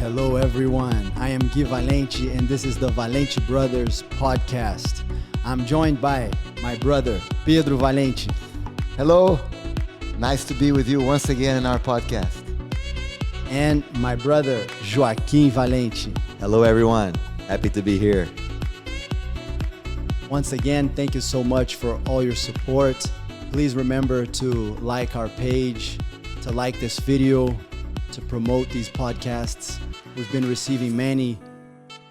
Hello everyone, I am Gui Valente and this is the Valente Brothers podcast. I'm joined by my brother, Pedro Valente. Hello, nice to be with you once again in our podcast. And my brother, Joaquim Valente. Hello everyone, happy to be here. Once again, thank you so much for all your support. Please remember to like our page, to like this video, to promote these podcasts. We've been receiving many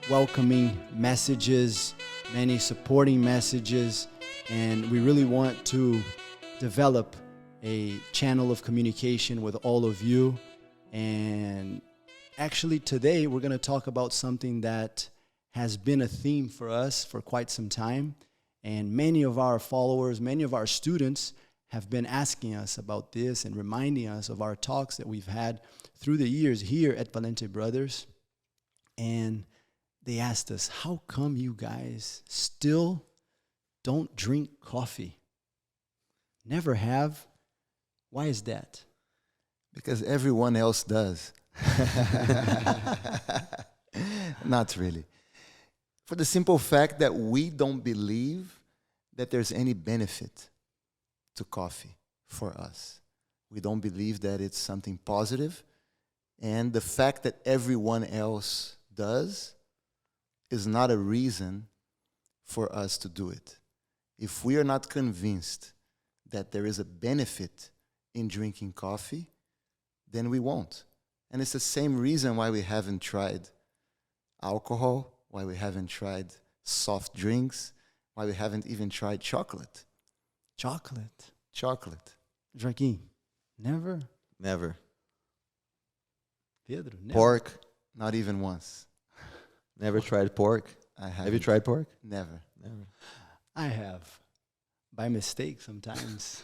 welcoming messages, many supporting messages, and we really want to develop a channel of communication with all of you. And actually today we're going to talk about something that has been a theme for us for quite some time. And many of our followers, many of our students have been asking us about this and reminding us of our talks that we've had through the years here at Valente Brothers. And they asked us, how come you guys still don't drink coffee? Never have. Why is that? Because everyone else does. Not really. For the simple fact that we don't believe that there's any benefit to coffee for us. We don't believe that it's something positive. And the fact that everyone else does is not a reason for us to do it. If we are not convinced that there is a benefit in drinking coffee, then we won't. And it's the same reason why we haven't tried alcohol, why we haven't tried soft drinks, why we haven't even tried chocolate. Chocolate. Joaquim, never? Never. Pedro, never. Pork, Not even once. never tried pork. I haven't. Have you tried pork? Never. Never. I have. By mistake sometimes.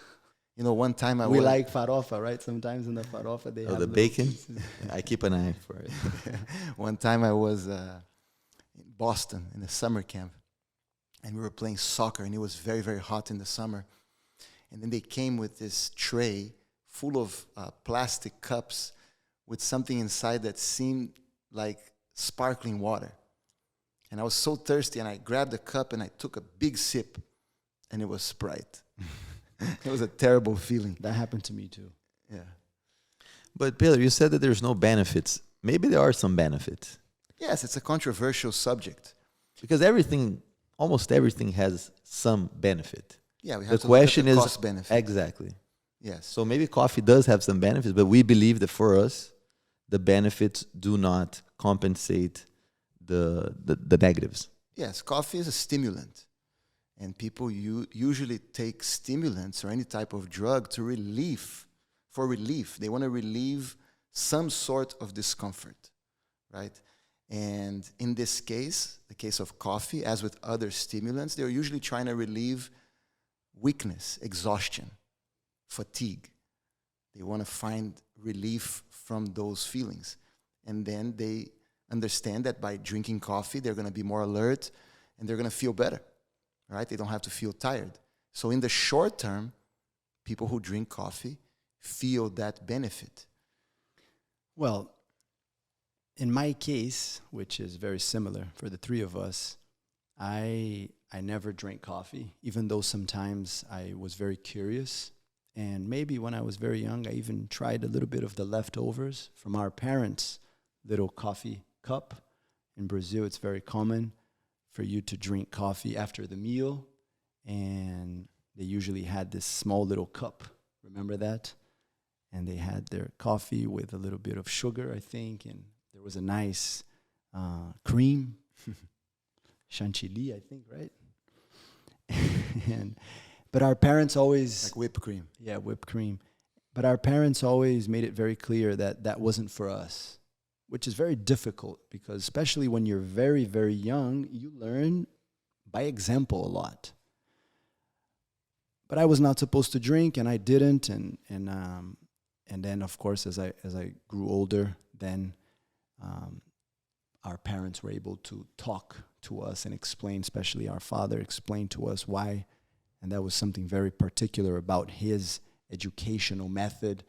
You know, one time We like farofa, right? Sometimes in the farofa they have The little bacon? pieces. I keep an eye for it. One time I was in Boston in a summer camp, and we were playing soccer, and it was very, very hot in the summer. And then they came with this tray full of plastic cups with something inside that seemed like sparkling water. And I was so thirsty, and I grabbed a cup, and I took a big sip, and it was Sprite. It was a terrible feeling. That happened to me too. Yeah. But Pedro, you said that there's no benefits. Maybe there are some benefits. Yes, it's a controversial subject. Because almost everything has some benefit. Yeah, we have The to look at question the is cost benefit. exactly. Yes. So maybe coffee does have some benefits, but we believe that for us, the benefits do not compensate the negatives. Yes, coffee is a stimulant. And people usually take stimulants or any type of drug for relief. They want to relieve some sort of discomfort, right? And in this case, the case of coffee, as with other stimulants, they're usually trying to relieve weakness, exhaustion, fatigue. They want to find relief from those feelings. And then they understand that by drinking coffee, they're going to be more alert and they're going to feel better, right? They don't have to feel tired. So in the short term, people who drink coffee feel that benefit. Well, in my case, which is very similar for the three of us, I never drank coffee, even though sometimes I was very curious. And maybe when I was very young, I even tried a little bit of the leftovers from our parents' little coffee cup. In Brazil, it's very common for you to drink coffee after the meal. And they usually had this small little cup. Remember that? And they had their coffee with a little bit of sugar, I think, and there was a nice cream, chantilly, I think, right? But our parents always... Like whipped cream. Yeah, whipped cream. But our parents always made it very clear that that wasn't for us, which is very difficult because especially when you're very, very young, you learn by example a lot. But I was not supposed to drink, and I didn't, and then, of course, as I grew older, then our parents were able to talk to us and explain, especially our father explained to us why, and that was something very particular about his educational method,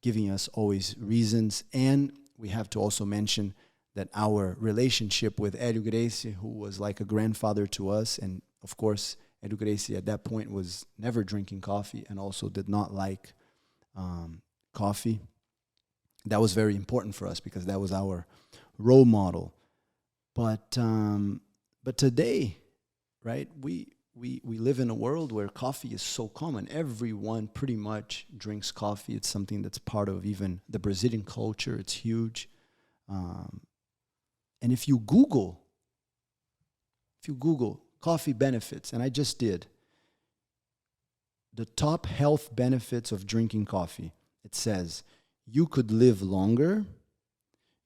giving us always reasons. And we have to also mention that our relationship with Hélio Gracie, who was like a grandfather to us, and of course, Hélio Gracie at that point was never drinking coffee and also did not like coffee. That was very important for us because that was our role model. But today, right, we live in a world where coffee is so common. Everyone pretty much drinks coffee. It's something that's part of even the Brazilian culture. It's huge. And if you Google coffee benefits, and I just did, the top health benefits of drinking coffee, it says you could live longer,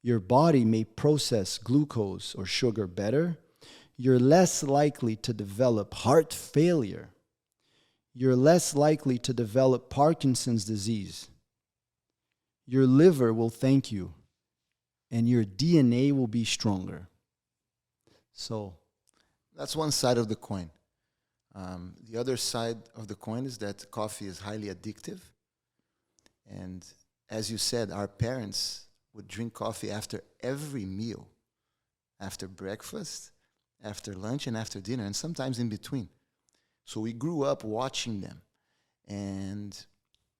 your body may process glucose or sugar better, you're less likely to develop heart failure, you're less likely to develop Parkinson's disease, your liver will thank you, and your DNA will be stronger. So that's one side of the coin. The other side of the coin is that coffee is highly addictive. And as you said, our parents would drink coffee after every meal, after breakfast, after lunch, and after dinner, and sometimes in between. So we grew up watching them. And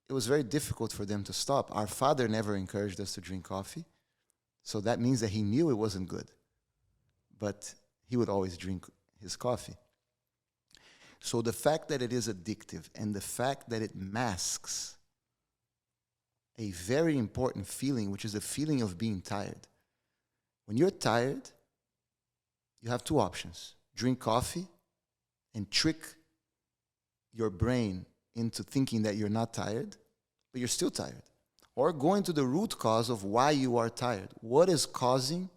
it was very difficult for them to stop. Our father never encouraged us to drink coffee. So that means that he knew it wasn't good. But he would always drink his coffee. So the fact that it is addictive and the fact that it masks a very important feeling, which is the feeling of being tired. When you're tired, you have two options. Drink coffee and trick your brain into thinking that you're not tired, but you're still tired. Or go into the root cause of why you are tired. What is causing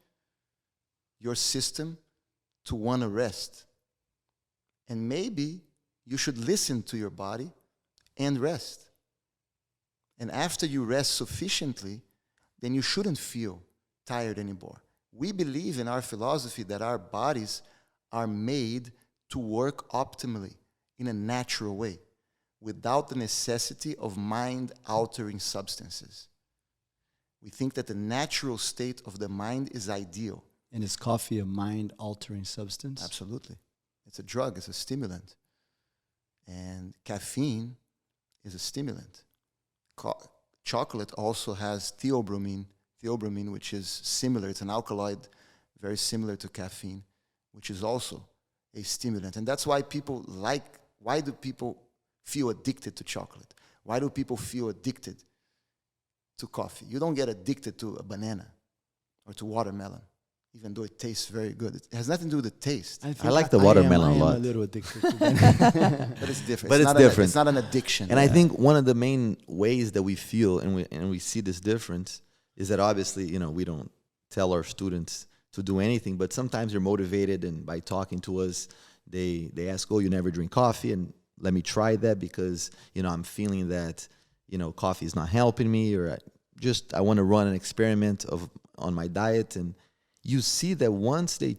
your system to want to rest? And maybe you should listen to your body and rest. And after you rest sufficiently, then you shouldn't feel tired anymore. We believe in our philosophy that our bodies are made to work optimally in a natural way, without the necessity of mind-altering substances. We think that the natural state of the mind is ideal. And is coffee a mind-altering substance? Absolutely. It's a drug, it's a stimulant. And caffeine is a stimulant. Chocolate also has theobromine, which is similar. It's an alkaloid, very similar to caffeine, which is also a stimulant. And that's why why do people feel addicted to chocolate? Why do people feel addicted to coffee? You don't get addicted to a banana or to watermelon, even though it tastes very good. It has nothing to do with the taste. I like the watermelon a lot. I am a little addicted to that. But it's different. But it's different. It's not an addiction. And I think one of the main ways that we feel and we see this difference is that obviously, we don't tell our students to do anything, but sometimes they're motivated, and by talking to us, they ask, "Oh, you never drink coffee?" And let me try that because, I'm feeling that, coffee is not helping me, or I want to run an experiment on my diet. And you see that once they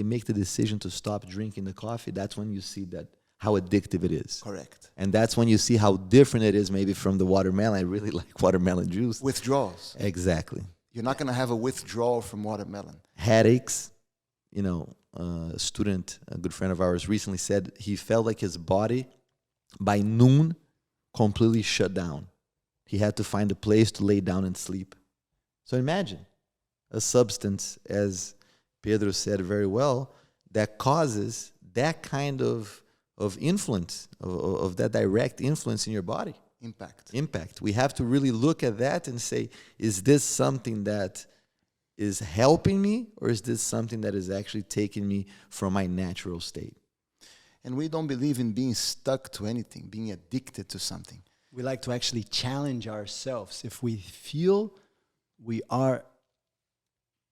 make the decision to stop drinking the coffee, that's when you see that how addictive it is. Correct. And that's when you see how different it is maybe from the watermelon. I really like watermelon juice. Withdrawals. Exactly. You're not going to have a withdrawal from watermelon. Headaches. A student, a good friend of ours, recently said he felt like his body by noon completely shut down. He had to find a place to lay down and sleep. So imagine a substance, as Pedro said very well, that causes that kind of influence, of that direct influence in your body. Impact. We have to really look at that and say, is this something that is helping me, or is this something that is actually taking me from my natural state? And we don't believe in being stuck to anything, being addicted to something. We like to actually challenge ourselves. If we feel we are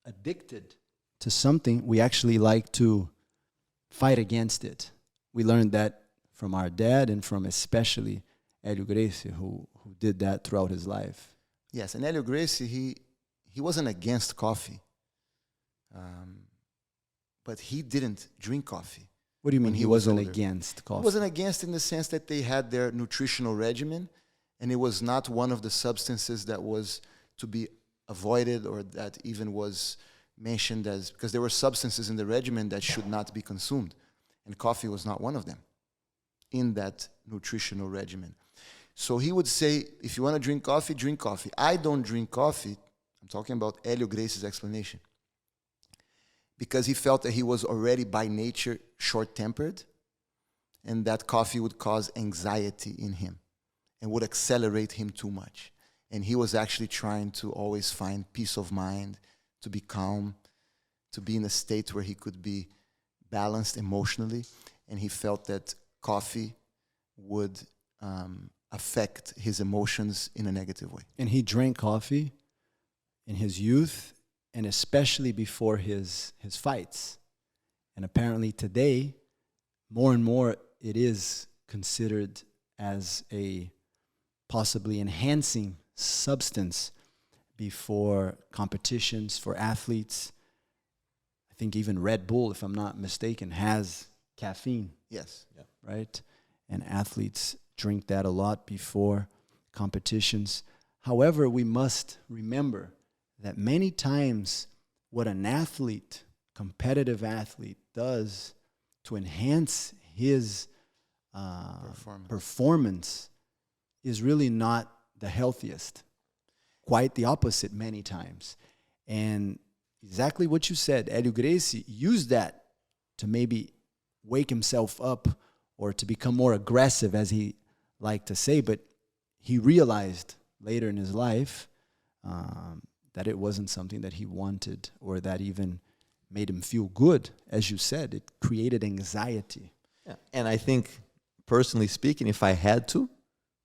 addicted to something, we actually like to fight against it. We learned that from our dad and from especially Hélio Gracie, who did that throughout his life. Yes, and Hélio Gracie, he wasn't against coffee, but he didn't drink coffee. What do you mean he he wasn't older. against coffee? He wasn't against in the sense that they had their nutritional regimen, and it was not one of the substances that was to be avoided or that even was mentioned as, because there were substances in the regimen that should not be consumed, and coffee was not one of them in that nutritional regimen. So he would say, if you want to drink coffee, drink coffee. I don't drink coffee. I'm talking about Hélio Grace's explanation. Because he felt that he was already by nature short-tempered, and that coffee would cause anxiety in him and would accelerate him too much. And he was actually trying to always find peace of mind, to be calm, to be in a state where he could be balanced emotionally. And he felt that coffee would affect his emotions in a negative way. And he drank coffee in his youth, and especially before his fights. And apparently today, more and more, it is considered as a possibly enhancing substance before competitions for athletes. I think even Red Bull, if I'm not mistaken, has caffeine. Yes. Yeah. Right? And athletes drink that a lot before competitions. However, we must remember that many times what an athlete, competitive athlete, does to enhance his performance is really not the healthiest. Quite the opposite many times. And exactly what you said, Hélio Gracie used that to maybe wake himself up or to become more aggressive, as he liked to say, but he realized later in his life that it wasn't something that he wanted or that even made him feel good. As you said, it created anxiety. Yeah. And I think, personally speaking, if I had to,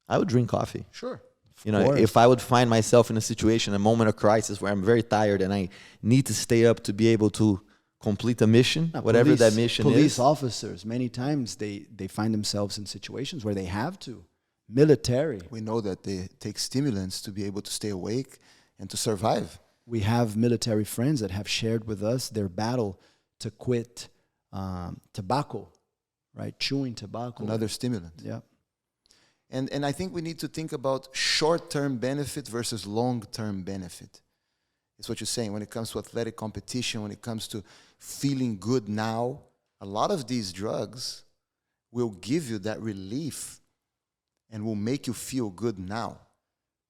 I would drink coffee. Sure. You know, if I would find myself in a situation, a moment of crisis where I'm very tired and I need to stay up to be able to complete a mission, whatever that mission is. Police officers, many times they find themselves in situations where they have to. Military. We know that they take stimulants to be able to stay awake and to survive. We have military friends that have shared with us their battle to quit tobacco, right? Chewing tobacco. Another stimulant. Yeah. And I think we need to think about short-term benefit versus long-term benefit. It's what you're saying when it comes to athletic competition, when it comes to feeling good now. A lot of these drugs will give you that relief and will make you feel good now.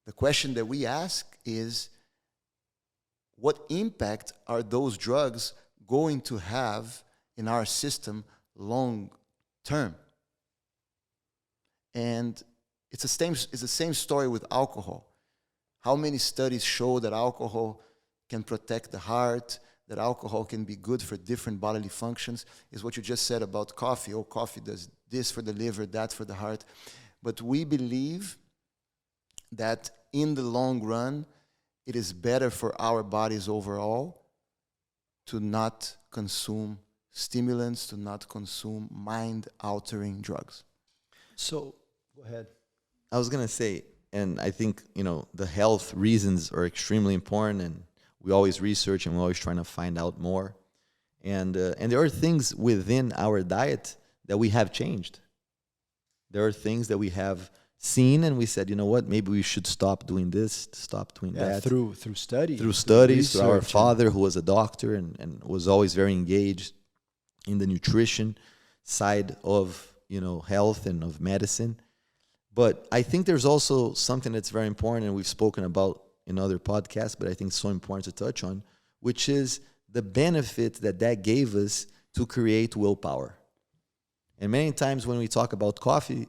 The question that we ask is, what impact are those drugs going to have in our system long term? And it's the same story with alcohol. How many studies show that alcohol can protect the heart, that alcohol can be good for different bodily functions? Is what you just said about coffee. Oh, coffee does this for the liver, that for the heart. But we believe that in the long run, it is better for our bodies overall to not consume stimulants, to not consume mind-altering drugs. So, go ahead. I was going to say, and I think, you know, the health reasons are extremely important, and we always research and we're always trying to find out more. And there are things within our diet that we have changed. There are things that we have seen and we said, you know what, maybe we should stop doing this, stop doing that. Through study. Through studies, through our father who was a doctor and was always very engaged in the nutrition side of, you know, health and of medicine. But I think there's also something that's very important, and we've spoken about in other podcasts, but I think it's so important to touch on, which is the benefit that gave us to create willpower. And many times when we talk about coffee,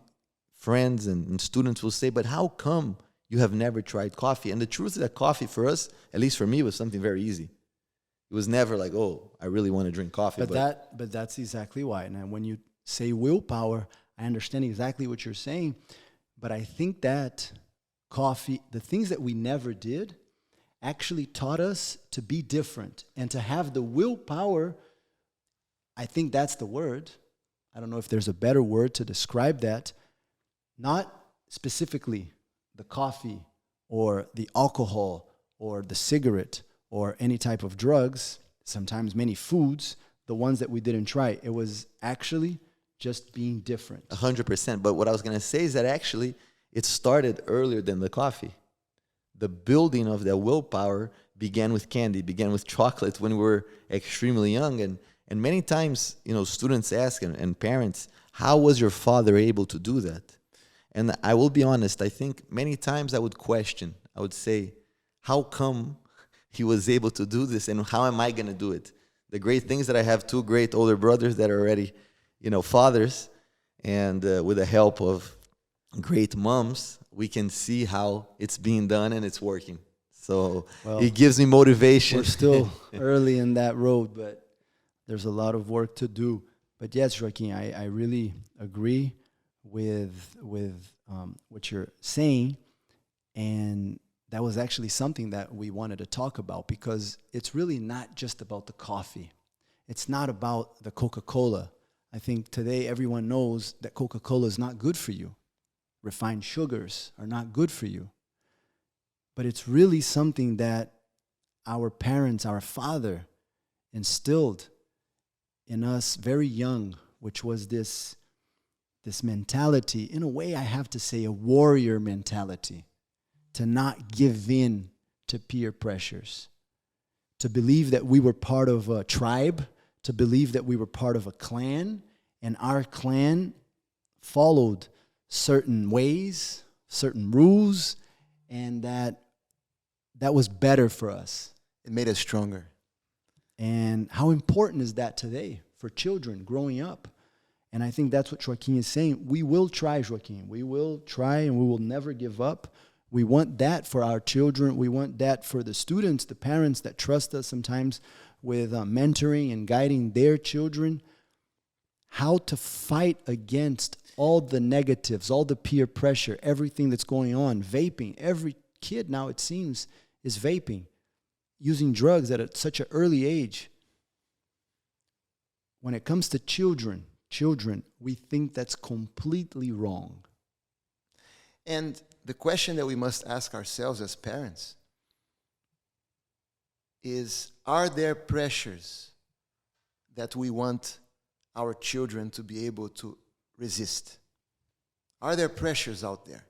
friends and students will say, but how come you have never tried coffee? And the truth is that coffee for us, at least for me, was something very easy. It was never like, oh, I really want to drink coffee. But that's exactly why. And when you say willpower, I understand exactly what you're saying. But I think that coffee, the things that we never did, actually taught us to be different and to have the willpower. I think that's the word. I don't know if there's a better word to describe that. Not specifically the coffee or the alcohol or the cigarette or any type of drugs, sometimes many foods, the ones that we didn't try. It was actually just being different. 100%. But what I was going to say is that actually it started earlier than the coffee. the building of that willpower began with candy, began with chocolate when we were extremely young. And many times, students ask and parents, how was your father able to do that? And I will be honest, I think many times I would question, I would say, how come he was able to do this and how am I going to do it? The great thing is that I have two great older brothers that are already, fathers, and with the help of great moms, we can see how it's being done and it's working. So it gives me motivation. We're still early in that road, but there's a lot of work to do. But yes, Joaquim, I really agree with what you're saying, and that was actually something that we wanted to talk about, because it's really not just about the coffee. It's not about the Coca-Cola. I think today everyone knows that Coca-Cola is not good for you. Refined sugars are not good for you. But it's really something that our parents, our father, instilled in us very young, which was this mentality, in a way I have to say a warrior mentality, to not give in to peer pressures, to believe that we were part of a tribe, to believe that we were part of a clan, and our clan followed certain ways, certain rules, and that was better for us. It made us stronger. And how important is that today for children growing up? And I think that's what Joaquim is saying. We will try, Joaquim. We will try, and we will never give up. We want that for our children. We want that for the students, the parents that trust us sometimes with mentoring and guiding their children. How to fight against all the negatives, all the peer pressure, everything that's going on. Vaping. Every kid now, it seems, is vaping, using drugs at such an early age. When it comes to children, we think that's completely wrong. And the question that we must ask ourselves as parents is, are there pressures that we want our children to be able to resist? Are there pressures out there?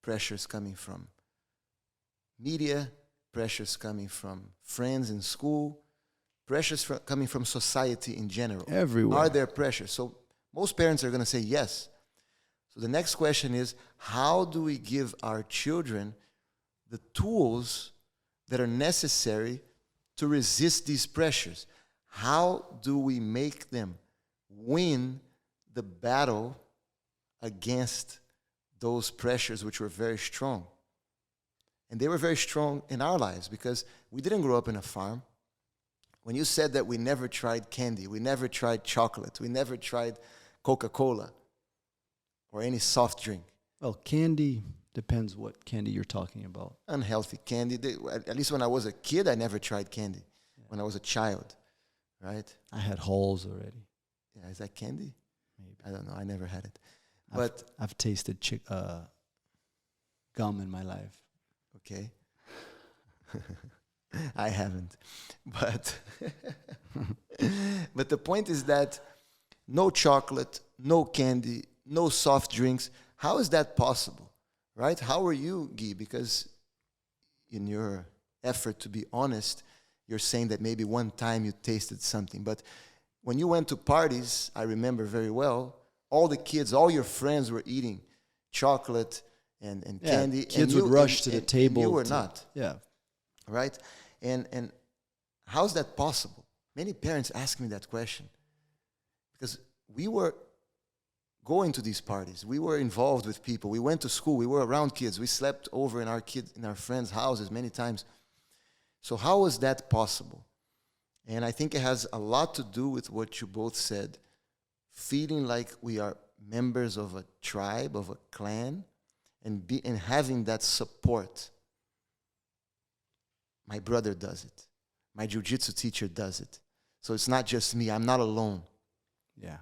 Pressures coming from media, pressures coming from friends in school, pressures coming from society in general. Everywhere. Are there pressures? So most parents are going to say yes. So the next question is, how do we give our children the tools that are necessary to resist these pressures? How do we make them win the battle against those pressures which were very strong? And they were very strong in our lives because we didn't grow up in a farm. When you said that we never tried candy, we never tried chocolate, we never tried Coca-Cola or any soft drink. Well, candy depends what candy you're talking about. Unhealthy candy. At least when I was a kid, I never tried candy. Yeah. When I was a child, right? I had holes already. Yeah, is that candy? Maybe. I don't know. I never had it. But I've tasted gum in my life. Okay. I haven't. But but the point is that no chocolate, no candy, no soft drinks. How is that possible? Right? How are you, Gui? Because in your effort to be honest, you're saying that maybe one time you tasted something. But when you went to parties, I remember very well, all the kids, all your friends were eating chocolate and candy. Kids would rush to the table. And you were not. Yeah. Right? And how's that possible? Many parents ask me that question. Because we were going to these parties. We were involved with people. We went to school. We were around kids. We slept over in our friends' houses many times. So how was that possible? And I think it has a lot to do with what you both said. Feeling like we are members of a tribe, of a clan, and having that support. My brother does it. My jiu-jitsu teacher does it. So it's not just me. I'm not alone. Yeah.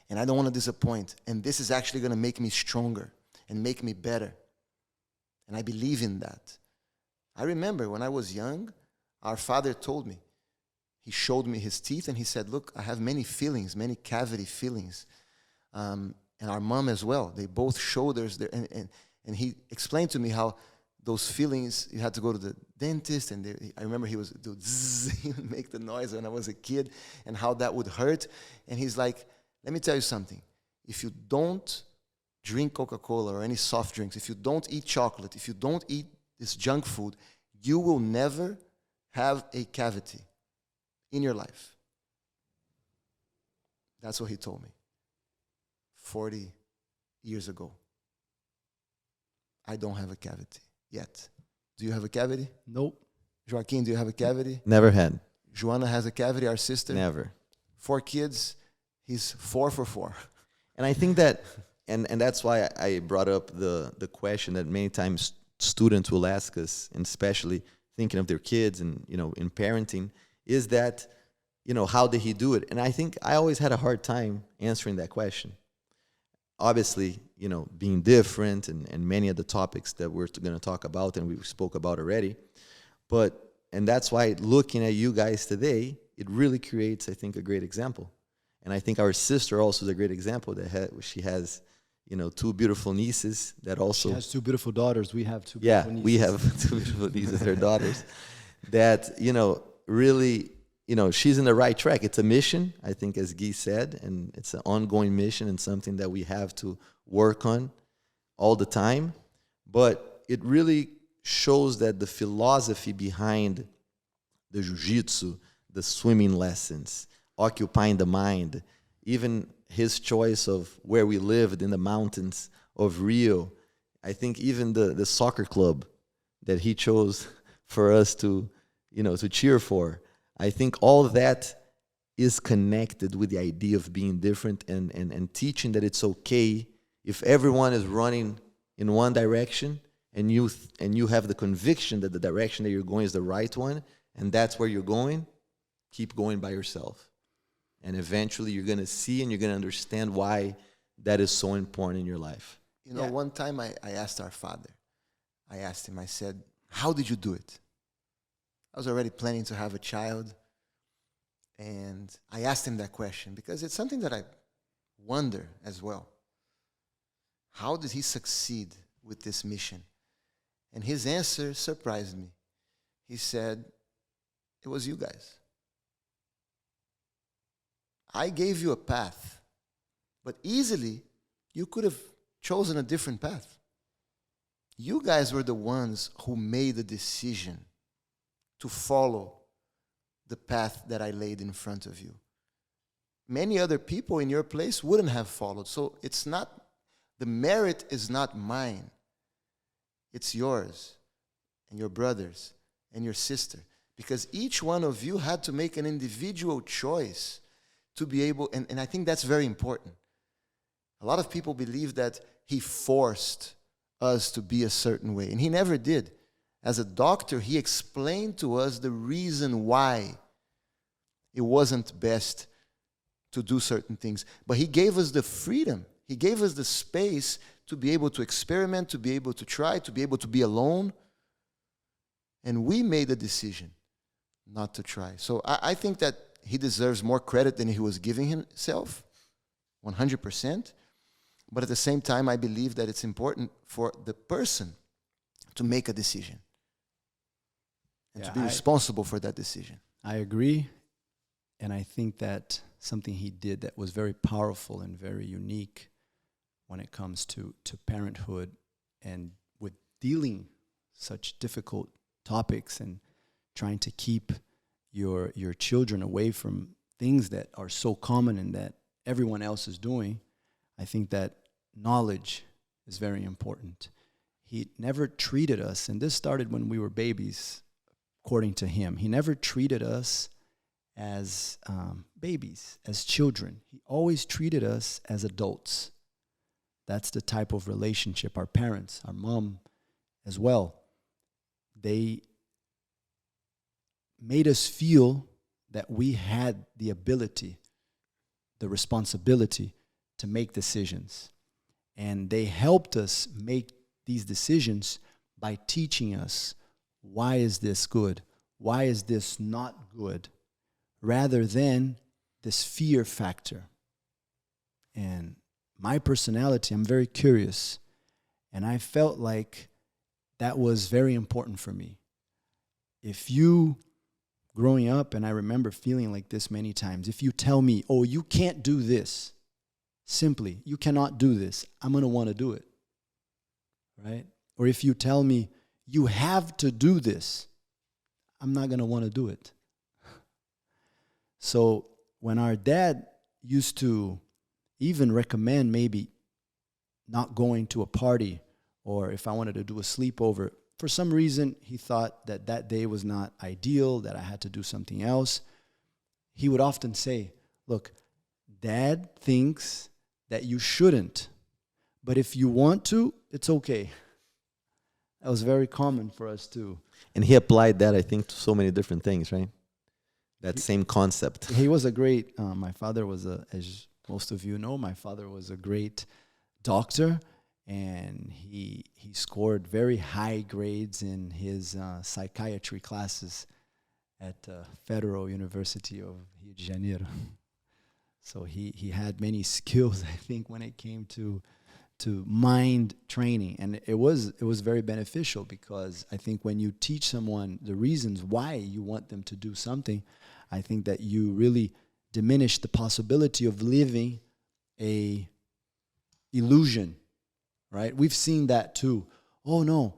And I don't want to disappoint. And this is actually going to make me stronger and make me better. And I believe in that. I remember when I was young, our father told me, he showed me his teeth and he said, look, I have many fillings, many cavity fillings. And our mom as well. They both shoulders there. And he explained to me how those feelings, you had to go to the dentist, and I remember he was do zzz, he would make the noise when I was a kid, and how that would hurt. And he's like, let me tell you something. If you don't drink Coca-Cola or any soft drinks, if you don't eat chocolate, if you don't eat this junk food, you will never have a cavity in your life. That's what he told me 40 years ago. I don't have a cavity yet. Do you have a cavity? Nope. Joaquim, do you have a cavity? Never had. Joanna has a cavity, our sister. Never. 4 kids. He's 4 for 4. And I think that, and that's why I brought up the question that many times students will ask us, and especially thinking of their kids and, in parenting, is that, how did he do it? And I think I always had a hard time answering that question. Obviously, being different and many of the topics that we're going to talk about and we spoke about already. And that's why looking at you guys today, it really creates, I think, a great example. And I think our sister also is a great example that she has, 2 beautiful nieces that also. She has 2 beautiful daughters. We have 2 beautiful nieces. We have 2 beautiful nieces, her daughters, that, really, she's in the right track. It's a mission, I think, as Gui said, and it's an ongoing mission and something that we have to work on all the time. But it really shows that the philosophy behind the jiu-jitsu, the swimming lessons, occupying the mind, even his choice of where we lived in the mountains of Rio, I think even the soccer club that he chose for us to cheer for, I think all that is connected with the idea of being different and teaching that it's okay if everyone is running in one direction and you have the conviction that the direction that you're going is the right one, and that's where you're going, keep going by yourself. And eventually you're going to see and you're going to understand why that is so important in your life. One time I asked our father, I said, how did you do it? I was already planning to have a child. And I asked him that question because it's something that I wonder as well. How did he succeed with this mission? And his answer surprised me. He said, it was you guys. I gave you a path, but easily you could have chosen a different path. You guys were the ones who made the decision to follow the path that I laid in front of you. Many other people in your place wouldn't have followed. So it's not, the merit is not mine. It's yours and your brothers and your sister. Because each one of you had to make an individual choice to be able, and I think that's very important. A lot of people believe that he forced us to be a certain way, and he never did. As a doctor, he explained to us the reason why it wasn't best to do certain things. But he gave us the freedom. He gave us the space to be able to experiment, to be able to try, to be able to be alone. And we made a decision not to try. So I think that he deserves more credit than he was giving himself, 100%. But at the same time, I believe that it's important for the person to make a decision and to be responsible for that decision. I agree. And I think that something he did that was very powerful and very unique when it comes to parenthood and with dealing such difficult topics and trying to keep your children away from things that are so common and that everyone else is doing. I think that knowledge is very important. He never treated us, and this started when we were babies, according to him. He never treated us as babies, as children. He always treated us as adults. That's the type of relationship our parents, our mom as well, they made us feel that we had the ability, the responsibility to make decisions. And they helped us make these decisions by teaching us, why is this good? Why is this not good? Rather than this fear factor. And my personality, I'm very curious. And I felt like that was very important for me. If you, growing up, and I remember feeling like this many times, if you tell me, oh, you can't do this, simply, you cannot do this, I'm going to want to do it, right? Or if you tell me, you have to do this, I'm not going to want to do it. So when our dad used to even recommend maybe not going to a party, or if I wanted to do a sleepover, for some reason he thought that that day was not ideal, that I had to do something else, he would often say, look, Dad thinks that you shouldn't, but if you want to, it's okay. That was very common for us too. And he applied that, I think, to so many different things, right? That same concept. He was a great, my father was as most of you know, my father was a great doctor, and he scored very high grades in his psychiatry classes at Federal University of Rio de Janeiro. So he had many skills, I think, when it came to mind training, and it was very beneficial, because I think when you teach someone the reasons why you want them to do something, I think that you really diminish the possibility of living a illusion, right? We've seen that too. Oh no,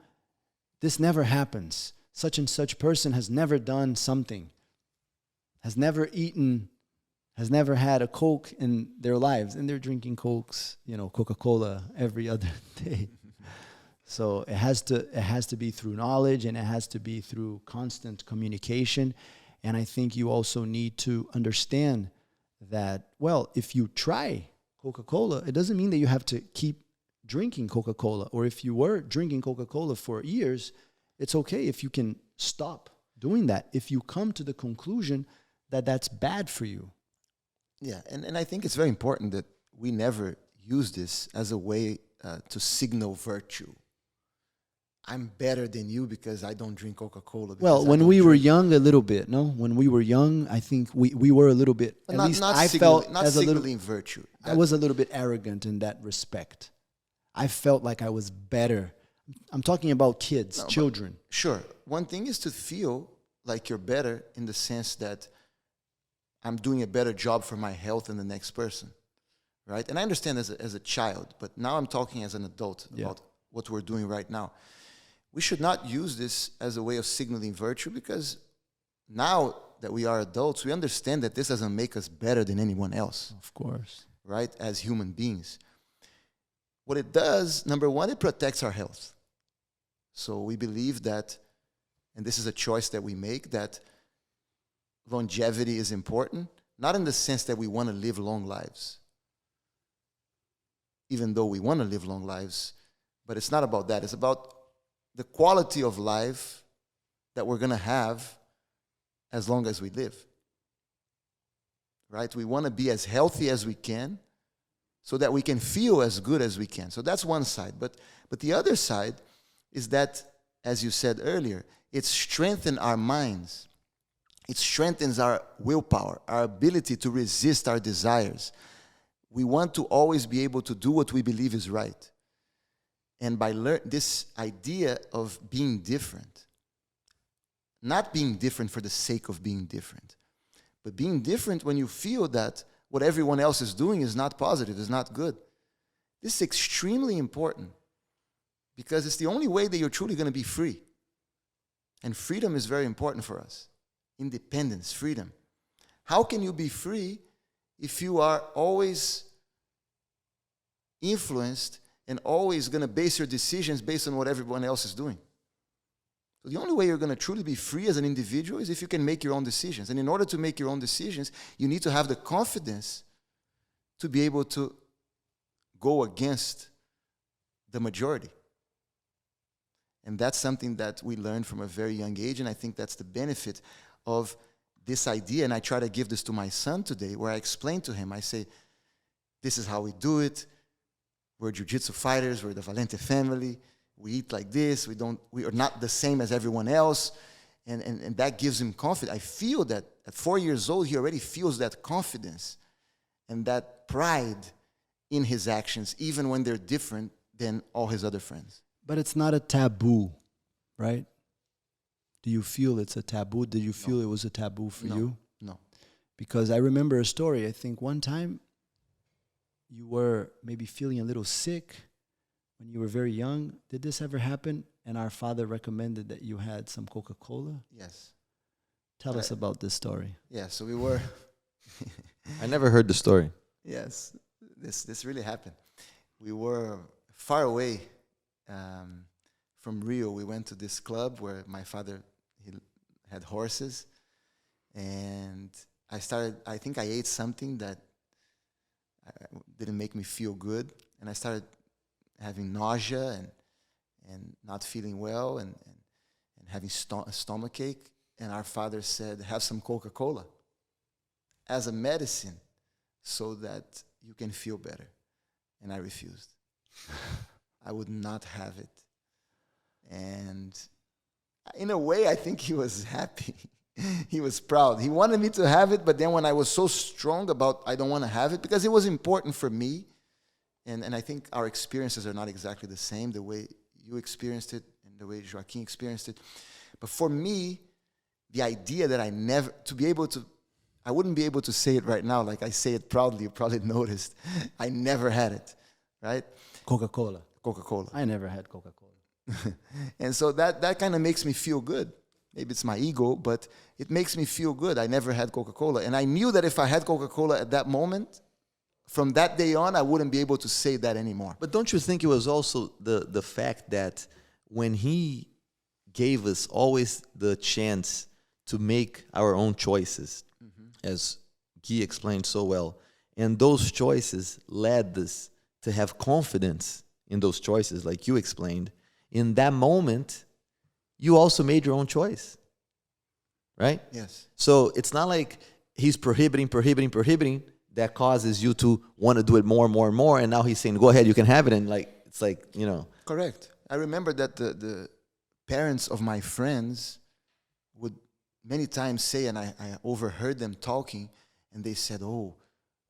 this never happens. Such and such person has never done something, has never eaten, has never had a Coke in their lives, and they're drinking Cokes, Coca-Cola every other day. So it has to be through knowledge, and it has to be through constant communication. And I think you also need to understand that, well, if you try Coca-Cola, it doesn't mean that you have to keep drinking Coca-Cola. Or if you were drinking Coca-Cola for years, it's okay if you can stop doing that, if you come to the conclusion that that's bad for you. Yeah, and I think it's very important that we never use this as a way to signal virtue. I'm better than you because I don't drink Coca-Cola. Well, when we were young, a little bit, no? When we were young, I think we were a little bit, but at not, least not I signaling, felt not as a little, signaling virtue. I was a little bit arrogant in that respect. I felt like I was better. I'm talking about kids, children. Sure. One thing is to feel like you're better in the sense that I'm doing a better job for my health than the next person, right? And I understand as a child, but now I'm talking as an adult about what we're doing right now. We should not use this as a way of signaling virtue, because now that we are adults, we understand that this doesn't make us better than anyone else. Of course. Right? As human beings. What it does, number one, it protects our health. So we believe that, and this is a choice that we make, that longevity is important, not in the sense that we want to live long lives, even though we want to live long lives, but it's not about that. It's about the quality of life that we're going to have as long as we live. Right? We want to be as healthy as we can so that we can feel as good as we can. So that's one side. But the other side is that, as you said earlier, it strengthens our minds. It strengthens our willpower, our ability to resist our desires. We want to always be able to do what we believe is right. And by this idea of being different, not being different for the sake of being different, but being different when you feel that what everyone else is doing is not positive, is not good. This is extremely important, because it's the only way that you're truly going to be free. And freedom is very important for us. Independence, freedom. How can you be free if you are always influenced and always going to base your decisions based on what everyone else is doing? So the only way you're going to truly be free as an individual is if you can make your own decisions. And in order to make your own decisions, you need to have the confidence to be able to go against the majority. And that's something that we learned from a very young age, and I think that's the benefit of this idea. And I try to give this to my son today, where I explain to him, I say, this is how we do it. We're jiu-jitsu fighters. We're the Valente family. We eat like this. We are not the same as everyone else. And that gives him confidence. I feel that at 4 years old, he already feels that confidence and that pride in his actions, even when they're different than all his other friends. But it's not a taboo. right? Do you feel it's a taboo? Did you feel it was a taboo for you? No. Because I remember a story. I think one time you were maybe feeling a little sick when you were very young. Did this ever happen? And our father recommended that you had some Coca-Cola? Yes. Tell us about this story. Yeah, so we were... I never heard the story. Yes, this really happened. We were far away from Rio. We went to this club where my father he had horses, and I think I ate something that didn't make me feel good, and I started having nausea and not feeling well and having stomach ache. And our father said, have some Coca-Cola as a medicine so that you can feel better. And I refused. I would not have it. And in a way, I think he was happy. He was proud. He wanted me to have it, but then when I was so strong about I don't want to have it, because it was important for me, and I think our experiences are not exactly the same, the way you experienced it and the way Joaquim experienced it. But for me, the idea that I wouldn't be able to say it right now like I say it proudly, you probably noticed. I never had it, right? Coca-Cola. Coca-Cola. I never had Coca-Cola. And so that kind of makes me feel good. Maybe it's my ego, but it makes me feel good. I never had Coca-Cola. And I knew that if I had Coca-Cola at that moment, from that day on, I wouldn't be able to say that anymore. But don't you think it was also the fact that when he gave us always the chance to make our own choices, as Gui explained so well, and those choices led us to have confidence in those choices, like you explained, in that moment, you also made your own choice, right? Yes. So it's not like he's prohibiting, that causes you to want to do it more and more and more, and now he's saying, go ahead, you can have it, and it's like, Correct. I remember that the parents of my friends would many times say, and I overheard them talking, and they said, oh,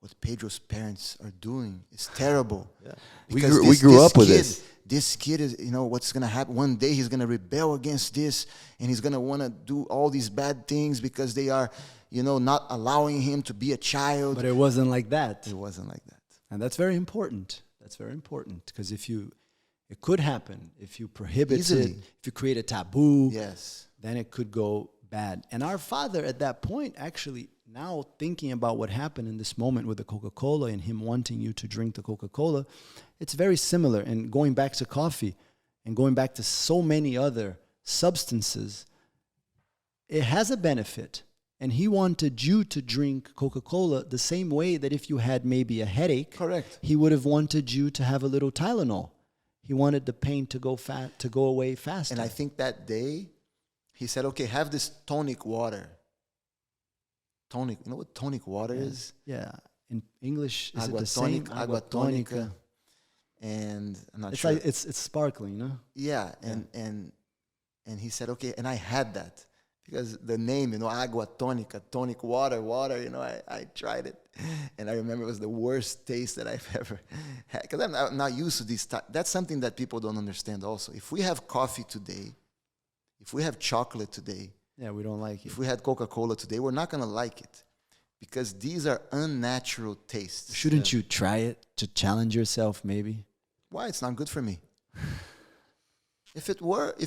what Pedro's parents are doing is terrible. Yeah. Because we grew up with kid, this. This kid is, what's going to happen? One day he's going to rebel against this, and he's going to want to do all these bad things because they are, not allowing him to be a child. But it wasn't like that. It wasn't like that. And that's very important. That's very important because it could happen if you prohibit Easily. it, if you create a taboo, Yes. then it could go bad. And our father at that point, actually, now thinking about what happened in this moment with the Coca-Cola and him wanting you to drink the Coca-Cola, it's very similar. And going back to coffee and going back to so many other substances, it has a benefit. And he wanted you to drink Coca-Cola the same way that if you had maybe a headache, Correct. he would have wanted you to have a little Tylenol. He wanted the pain to go away faster. And I think that day, he said, okay, have this tonic water. Tonic, you know what tonic water is? Yeah. In English, is Agua it the same? Agua tonica. And I'm not It's sure. like it's sparkling, no? Yeah, and he said, okay, and I had that. Because the name, agua tonica, tonic water, I tried it. And I remember it was the worst taste that I've ever had. Because I'm not used to these. That's something that people don't understand also. If we have coffee today, if we have chocolate today, Yeah, we don't like it. if we had Coca-Cola today, we're not going to like it. Because these are unnatural tastes. Shouldn't you try it to challenge yourself, maybe? Why? It's not good for me. If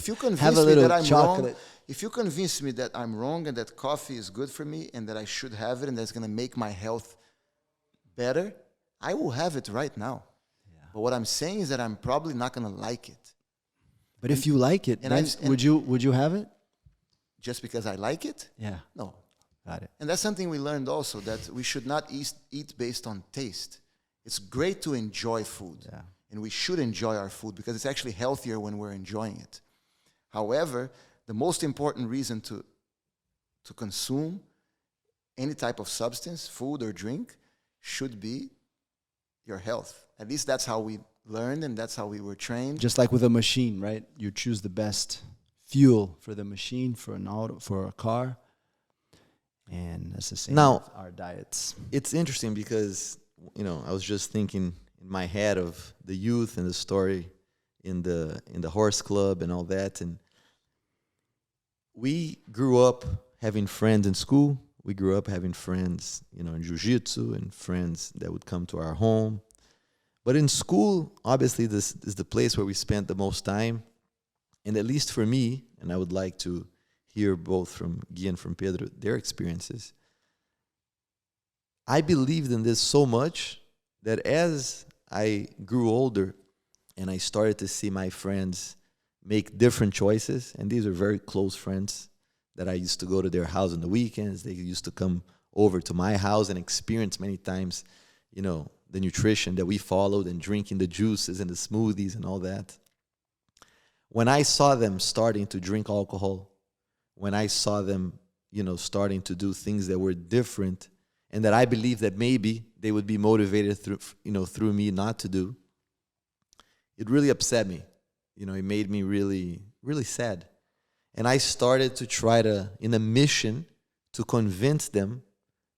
you convince Have a me little that I'm wrong, chocolate. if you convince me that I'm wrong and that coffee is good for me and that I should have it and that's going to make my health better, I will have it right now. Yeah. But what I'm saying is that I'm probably not going to like it. But if you like it, then would you have it? Just because I like it? Yeah. No. Got it. And that's something we learned also, that we should not eat based on taste. It's great to enjoy food. Yeah. And we should enjoy our food because it's actually healthier when we're enjoying it. However, the most important reason to consume any type of substance, food or drink, should be your health. At least that's how we learned and that's how we were trained. Just like with a machine, right? You choose the best fuel for the machine, for an auto, for a car. And that's the same Now, with our diets. It's interesting because, I was just thinking in my head of the youth and the story in the horse club and all that. And we grew up having friends in school. We grew up having friends, in jiu-jitsu, and friends that would come to our home. But in school, obviously, this is the place where we spent the most time. And at least for me, and I would like to hear both from Gui and from Pedro, their experiences, I believed in this so much that as I grew older and I started to see my friends make different choices, and these are very close friends that I used to go to their house on the weekends. They used to come over to my house and experience many times, the nutrition that we followed and drinking the juices and the smoothies and all that. When I saw them starting to drink alcohol, when I saw them, starting to do things that were different and that I believed that maybe they would be motivated through me not to do, it really upset me. It made me really, really sad. And I started to try to, in a mission, to convince them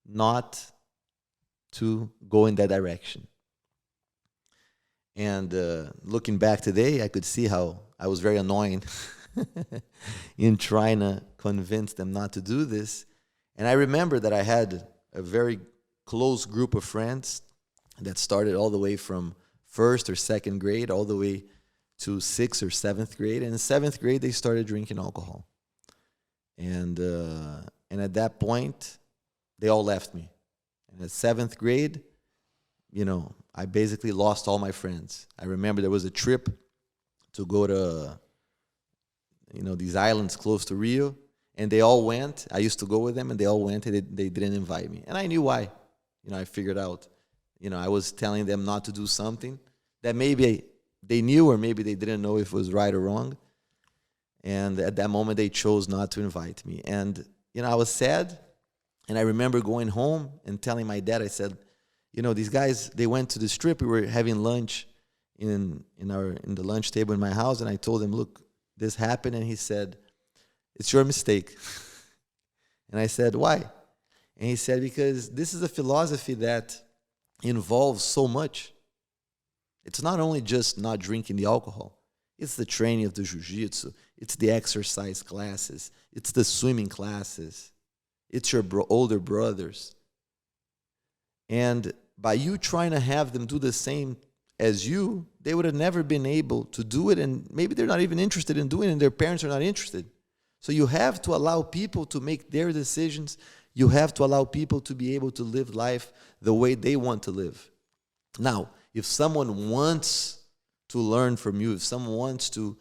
not to go in that direction. And looking back today, I could see how I was very annoying in trying to convince them not to do this. And I remember that I had a very close group of friends that started all the way from first or second grade all the way to 6th or 7th grade. And in 7th grade, they started drinking alcohol. And at that point, they all left me. And at 7th grade, I basically lost all my friends. I remember there was a trip to go to, these islands close to Rio. And they all went. I used to go with them, and they all went, and they didn't invite me. And I knew why. I figured out. I was telling them not to do something that maybe they knew or maybe they didn't know if it was right or wrong. And at that moment, they chose not to invite me. And, I was sad. And I remember going home and telling my dad, I said, these guys, they went to this trip. We were having lunch in the lunch table in my house. And I told him, look, this happened. And he said, it's your mistake. And I said, why? And he said, because this is a philosophy that involves so much. It's not only just not drinking the alcohol. It's the training of the jiu-jitsu. It's the exercise classes. It's the swimming classes. It's your older brothers. And by you trying to have them do the same as you, they would have never been able to do it. And maybe they're not even interested in doing it, and their parents are not interested. So you have to allow people to make their decisions. You have to allow people to be able to live life the way they want to live. Now, if someone wants to learn from you, if someone wants to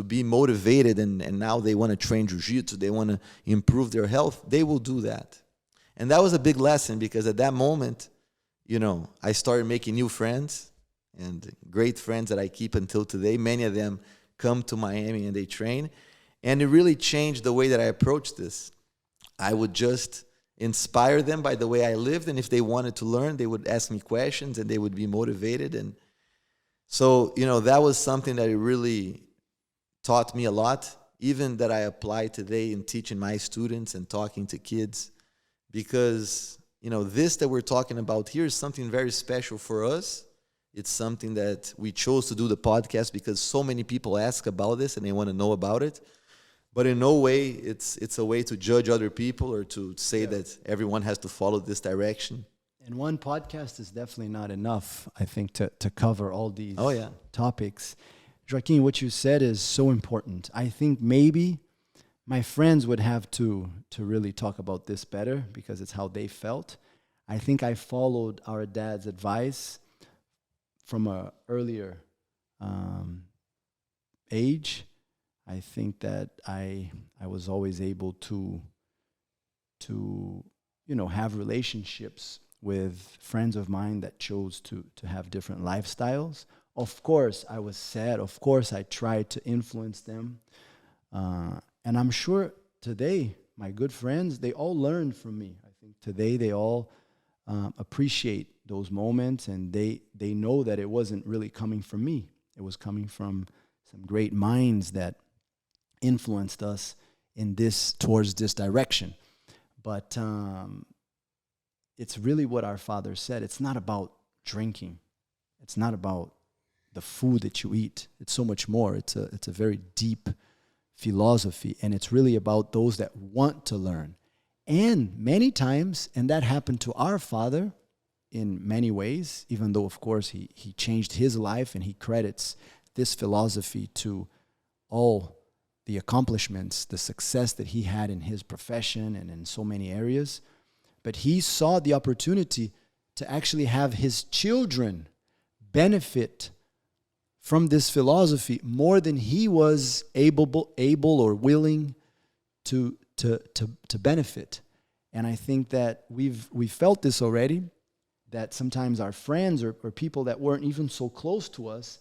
be motivated and now they want to train jiu-jitsu, they want to improve their health, they will do that. And that was a big lesson, because at that moment, I started making new friends and great friends that I keep until today. Many of them come to Miami and they train. And it really changed the way that I approached this. I would just inspire them by the way I lived, and if they wanted to learn, they would ask me questions and they would be motivated. And so, that was something that it really taught me a lot, even that I apply today in teaching my students and talking to kids, because, this that we're talking about here is something very special for us. It's something that we chose to do the podcast because so many people ask about this and they want to know about it. But in no way it's a way to judge other people or to say that everyone has to follow this direction. And one podcast is definitely not enough, I think, to cover all these topics. Joaquim, what you said is so important. I think maybe my friends would have to really talk about this better because it's how they felt. I think I followed our dad's advice from an earlier age. I think that I was always able to have relationships with friends of mine that chose to have different lifestyles. Of course, I was sad. Of course, I tried to influence them. And I'm sure today, my good friends, they all learned from me. I think today they all appreciate those moments, and they know that it wasn't really coming from me. It was coming from some great minds that influenced us towards this direction. But it's really what our father said. It's not about drinking. It's not about the food that you eat. It's so much more. It's a very deep philosophy, and it's really about those that want to learn. And many times, and that happened to our father in many ways, even though, of course, he changed his life, and he credits this philosophy to all the accomplishments, the success that he had in his profession and in so many areas. But he saw the opportunity to actually have his children benefit from this philosophy more than he was able or willing to benefit. And I think that we've felt this already, that sometimes our friends or people that weren't even so close to us,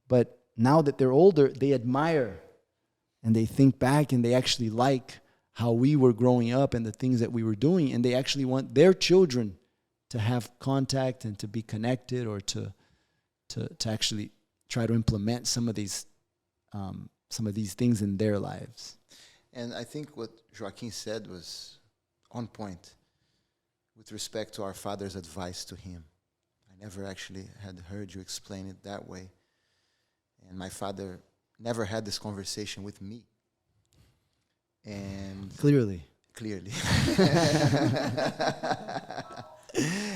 but now that they're older, they admire and they think back and they actually like how we were growing up and the things that we were doing, and they actually want their children to have contact and to be connected, or to actually try to implement some of these things in their lives. And I think what Joaquim said was on point with respect to our father's advice to him. I never actually had heard you explain it that way. And my father never had this conversation with me. And Clearly.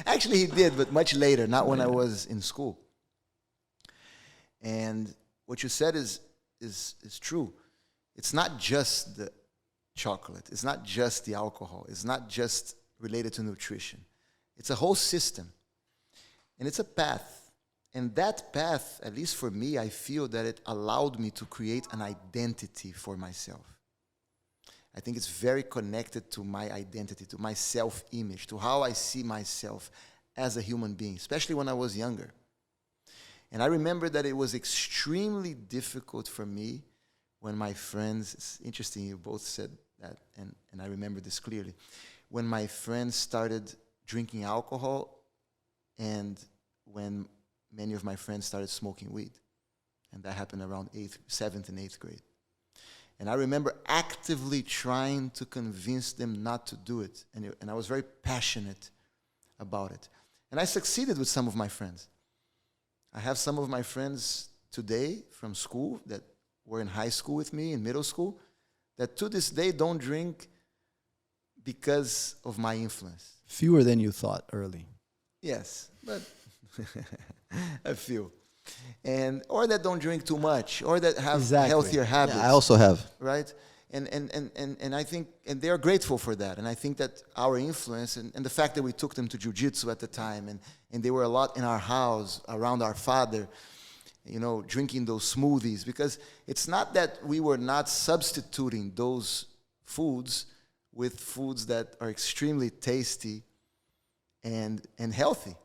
Actually, he did, but much later, not when I was in school. And what you said is true. It's not just the chocolate. It's not just the alcohol. It's not just related to nutrition. It's a whole system. And it's a path. And that path, at least for me, I feel that it allowed me to create an identity for myself. I think it's very connected to my identity, to my self-image, to how I see myself as a human being, especially when I was younger. And I remember that it was extremely difficult for me when my friends, it's interesting you both said that, and I remember this clearly, when my friends started drinking alcohol and when many of my friends started smoking weed. And that happened around 7th and 8th grade. And I remember actively trying to convince them not to do it. And I was very passionate about it. And I succeeded with some of my friends. I have some of my friends today from school that were in high school with me, in middle school, that to this day don't drink because of my influence. Fewer than you thought early. Yes, but a few. Or that don't drink too much, or that have healthier habits. Yeah, I also have. Right? And I think, and they are grateful for that. And I think that our influence and the fact that we took them to Jiu-jitsu at the time, and they were a lot in our house, around our father, you know, drinking those smoothies, because it's not that we were not substituting those foods with foods that are extremely tasty and healthy.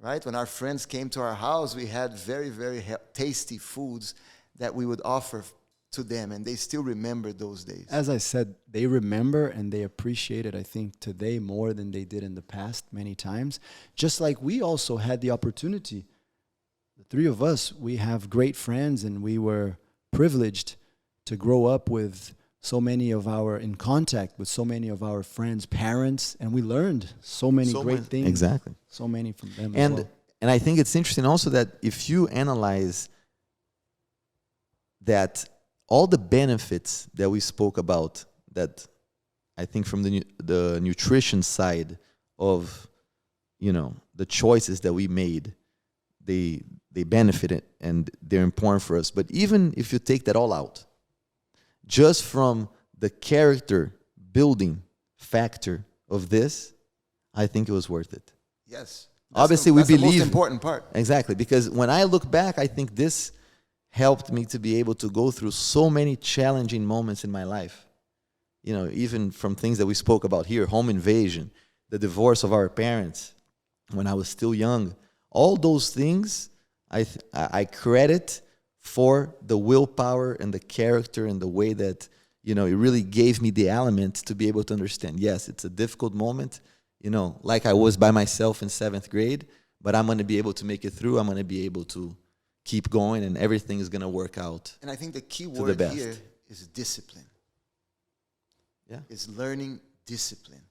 Right? When our friends came to our house, we had very, very tasty foods that we would offer to them, and they still remember those days. As I said, they remember and they appreciate it, I think, today more than they did in the past many times. Just like we also had the opportunity, the three of us, we have great friends, and we were privileged to grow up with in contact with so many of our friends' parents, and we learned so many great things. Exactly. So many from them as well. And I think it's interesting also that if you analyze that all the benefits that we spoke about, that I think from the nutrition side of, you know, the choices that we made, they benefited and they're important for us. But even if you take that all out, just from the character building factor of this, I think it was worth it. Yes. Obviously, we believe. That's the most important part. Exactly. Because when I look back, I think this helped me to be able to go through so many challenging moments in my life. You know, even from things that we spoke about here, home invasion, the divorce of our parents when I was still young. All those things I credit for the willpower and the character and the way that, you know, it really gave me the element to be able to understand, yes, it's a difficult moment, you know, like I was by myself in 7th grade, but I'm going to be able to make it through. I'm going to be able to keep going, and everything is going to work out. And I think the key word here is discipline. Yeah. Is learning discipline.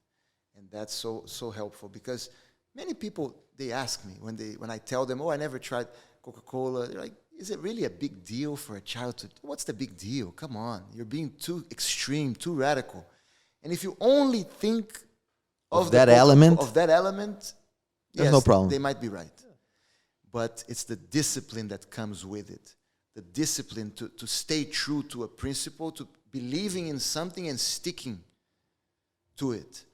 And that's so helpful, because many people, they ask me when I tell them, oh, I never tried Coca-Cola. They're like, is it really a big deal for a child to, what's the big deal? Come on, you're being too extreme, too radical. And if you only think Of that element, yes, there's no problem. They might be right. But it's the discipline that comes with it. The discipline to stay true to a principle, to believing in something and sticking to it.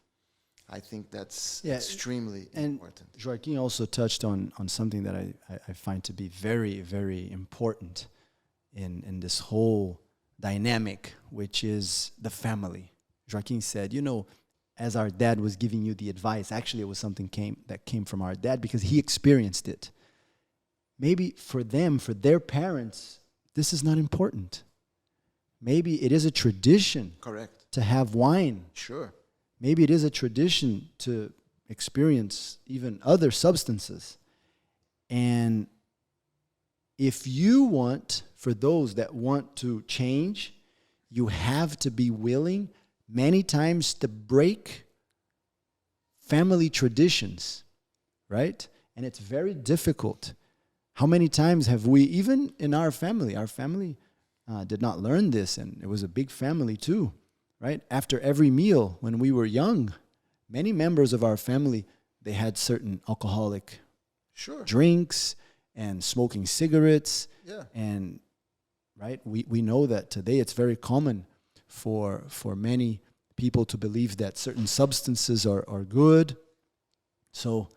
I think that's extremely important. Joaquim also touched on something that I find to be very, very important in this whole dynamic, which is the family. Joaquim said, you know, as our dad was giving you the advice, actually it was something that came from our dad because he experienced it. Maybe for them, for their parents, this is not important. Maybe it is a tradition Correct. to have wine. Sure. Maybe it is a tradition to experience even other substances. And if you want, for those that want to change, you have to be willing many times to break family traditions, right? And it's very difficult. How many times have we, even in our family did not learn this, and it was a big family too, right? After every meal, when we were young, many members of our family, they had certain alcoholic drinks and smoking cigarettes. Yeah. And, right, we know that today it's very common for many people to believe that certain substances are good. So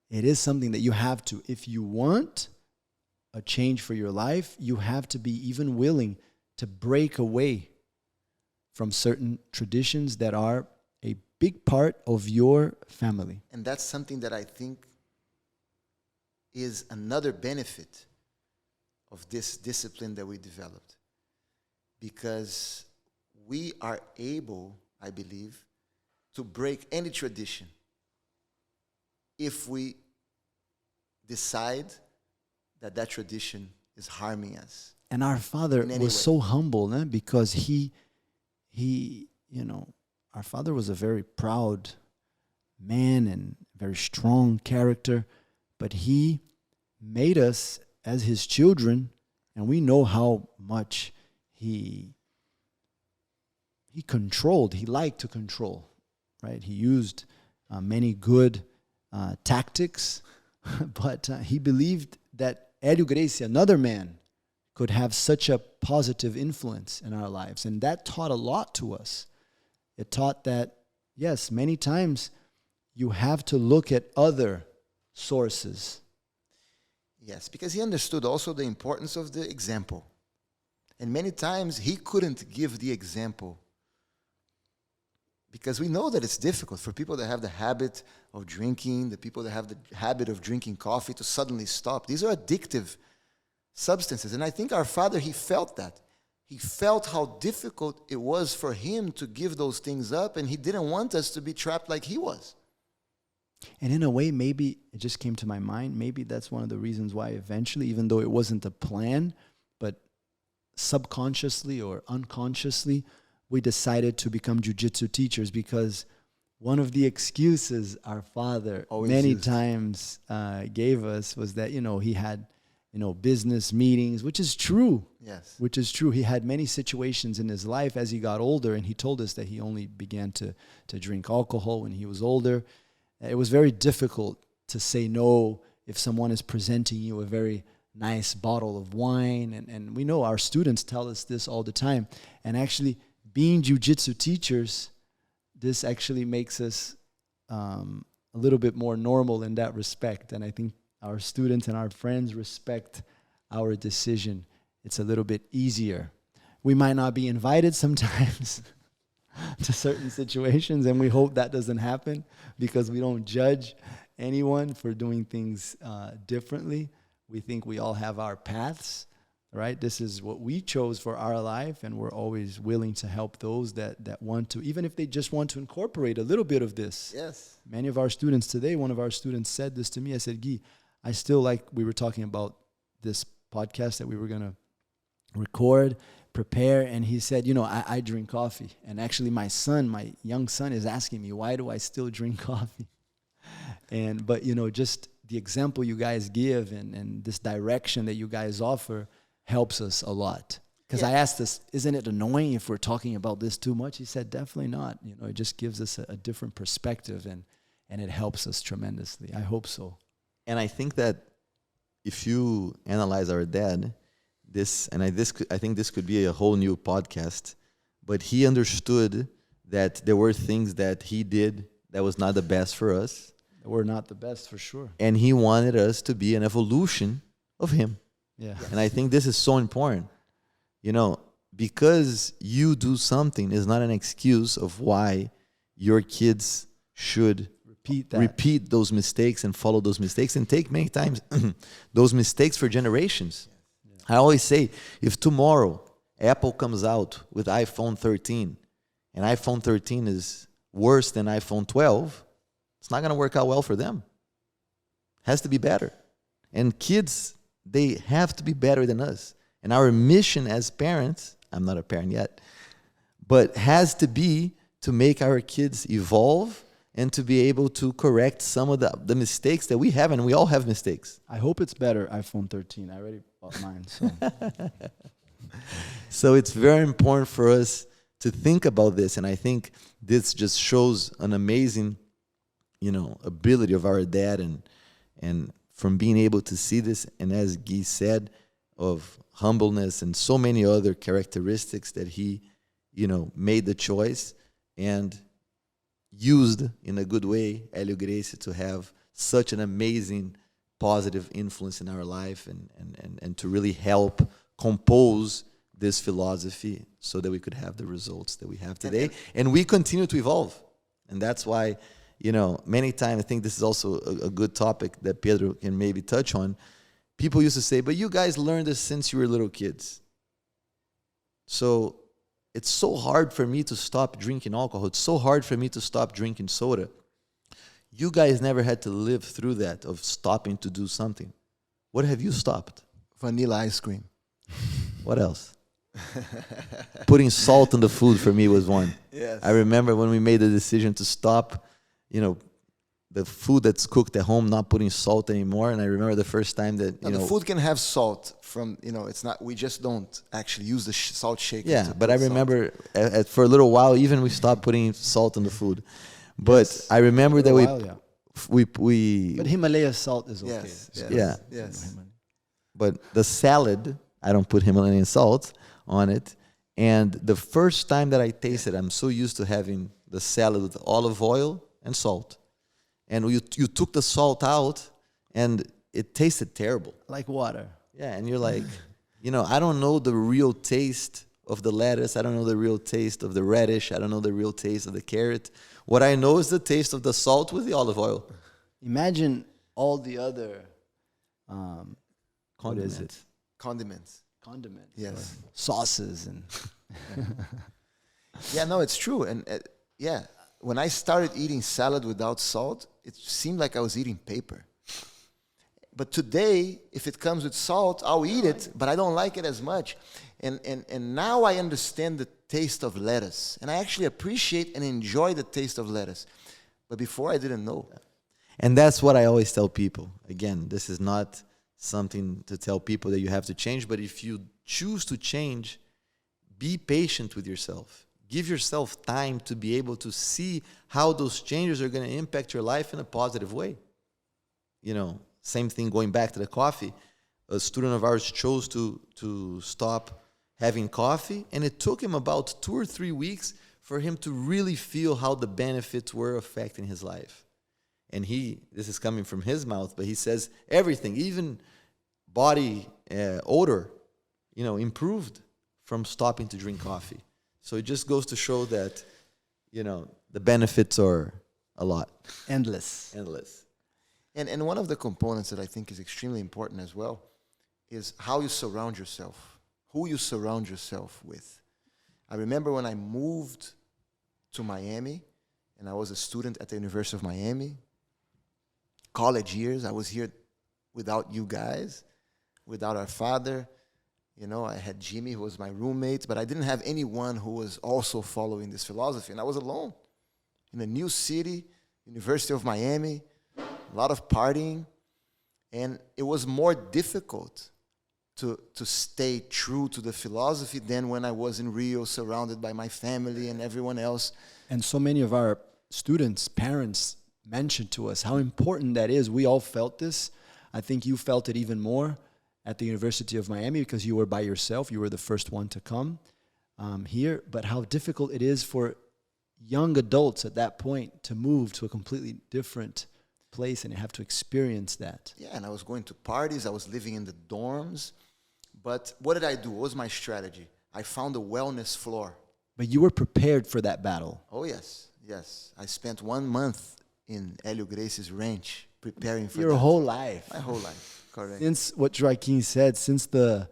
it is something that you have to, if you want a change for your life, you have to be even willing to break away from certain traditions that are a big part of your family. And that's something that I think is another benefit of this discipline that we developed. Because we are able, I believe, to break any tradition if we decide that tradition is harming us. And our father was so humble, because he, you know, our father was a very proud man and very strong character, but he made us as his children, and we know how much he controlled. He liked to control, right? He used many good tactics, but he believed that Hélio Gracie, another man, could have such a positive influence in our lives. And that taught a lot to us. It taught that, yes, many times you have to look at other sources. Yes, because he understood also the importance of the example. And many times he couldn't give the example because we know that it's difficult for people that have the habit of drinking, the people that have the habit of drinking coffee to suddenly stop. These are addictive substances. And I think our father, he felt that. He felt how difficult it was for him to give those things up, and he didn't want us to be trapped like he was. And in a way, maybe it just came to my mind, maybe that's one of the reasons why eventually, even though it wasn't a plan, but subconsciously or unconsciously, we decided to become jiu-jitsu teachers, because one of the excuses our father many times gave us was that, you know, he had, you know, business meetings, which is true. Yes. Which is true. He had many situations in his life as he got older, and he told us that he only began to drink alcohol when he was older. It was very difficult to say no if someone is presenting you a very nice bottle of wine. And we know our students tell us this all the time. And actually, being jiu-jitsu teachers, this actually makes us a little bit more normal in that respect. And I think our students and our friends respect our decision. It's a little bit easier. We might not be invited sometimes to certain situations, and we hope that doesn't happen, because we don't judge anyone for doing things differently. We think we all have our paths, right? This is what we chose for our life, and we're always willing to help those that want to, even if they just want to incorporate a little bit of this. Yes. Many of our students today, one of our students said this to me. I said, Gui, I still like, we were talking about this podcast that we were going to record, prepare, and he said, you know, I drink coffee. And actually my young son is asking me, why do I still drink coffee? But, you know, just the example you guys give and this direction that you guys offer, helps us a lot. Because I asked this, isn't it annoying if we're talking about this too much? He said, definitely not. You know, it just gives us a different perspective, and it helps us tremendously. I hope so. And I think that if you analyze our dad, I think this could be a whole new podcast, but he understood that there were things that he did that was not the best for us. We're not the best for sure. And he wanted us to be an evolution of him. Yeah. And I think this is so important. You know, because you do something is not an excuse of why your kids should repeat those mistakes and follow those mistakes and take many times those mistakes for generations. I always say, if tomorrow Apple comes out with iPhone 13 and iPhone 13 is worse than iPhone 12, it's not going to work out well for them. It has to be better. And kids, they have to be better than us. And our mission as parents, I'm not a parent yet, but has to be to make our kids evolve and to be able to correct some of the mistakes that we have, and we all have mistakes. I hope it's better, iPhone 13. I already bought mine. So, so it's very important for us to think about this, and I think this just shows an amazing, you know, ability of our dad, and from being able to see this, and as Gui said, of humbleness and so many other characteristics that he, you know, made the choice and used in a good way, Hélio Gracie, to have such an amazing positive influence in our life and to really help compose this philosophy so that we could have the results that we have today. And we continue to evolve. And that's why, you know, many times I think this is also a good topic that Pedro can maybe touch on. People used to say, but you guys learned this since you were little kids. So it's so hard for me to stop drinking alcohol. It's so hard for me to stop drinking soda. You guys never had to live through that of stopping to do something. What have you stopped? Vanilla ice cream. What else? Putting salt in the food for me was one. Yes. I remember when we made the decision to stop, you know, the food that's cooked at home, not putting salt anymore. And I remember the first time that, the food can have salt from, you know, it's not, we just don't actually use the salt shaker. Yeah, but I remember for a little while, even we stopped putting salt in the food. But yes, I remember that we But Himalaya salt is okay. Yes, yes, yeah. Yes. But the salad, I don't put Himalayan salt on it. And the first time that I tasted, I'm so used to having the salad with olive oil and salt. And you took the salt out, and it tasted terrible. Like water. Yeah, and you're like, you know, I don't know the real taste of the lettuce. I don't know the real taste of the radish. I don't know the real taste of the carrot. What I know is the taste of the salt with the olive oil. Imagine all the other What is it? Condiments. Yes. Sauces and yeah, no, it's true. And yeah, when I started eating salad without salt, it seemed like I was eating paper. But today, if it comes with salt, I'll eat it, but I don't like it as much. And now I understand the taste of lettuce. And I actually appreciate and enjoy the taste of lettuce. But before, I didn't know. And that's what I always tell people. Again, this is not something to tell people that you have to change, but if you choose to change, be patient with yourself. Give yourself time to be able to see how those changes are going to impact your life in a positive way. You know, same thing going back to the coffee. A student of ours chose to stop having coffee, and it took him about 2 or 3 weeks for him to really feel how the benefits were affecting his life. And this is coming from his mouth, but he says everything, even body odor, you know, improved from stopping to drink coffee. So it just goes to show that, you know, the benefits are a lot. endless. And one of the components that I think is extremely important as well is how you surround yourself, who you surround yourself with. I remember when I moved to Miami, and I was a student at the University of Miami, college years, I was here without you guys, without our father. You know, I had Jimmy, who was my roommate, but I didn't have anyone who was also following this philosophy. And I was alone in a new city, University of Miami, a lot of partying. And it was more difficult to stay true to the philosophy than when I was in Rio, surrounded by my family and everyone else. And so many of our students, parents mentioned to us how important that is. We all felt this. I think you felt it even more at the University of Miami because you were by yourself. You were the first one to come here. But how difficult it is for young adults at that point to move to a completely different place and have to experience that. Yeah, and I was going to parties. I was living in the dorms. But what did I do? What was my strategy? I found a wellness floor. But you were prepared for that battle. Oh, yes. Yes. I spent 1 month in Hélio Grace's ranch preparing for Your that. whole life. My whole life. Correct. Since what Joaquim said, since the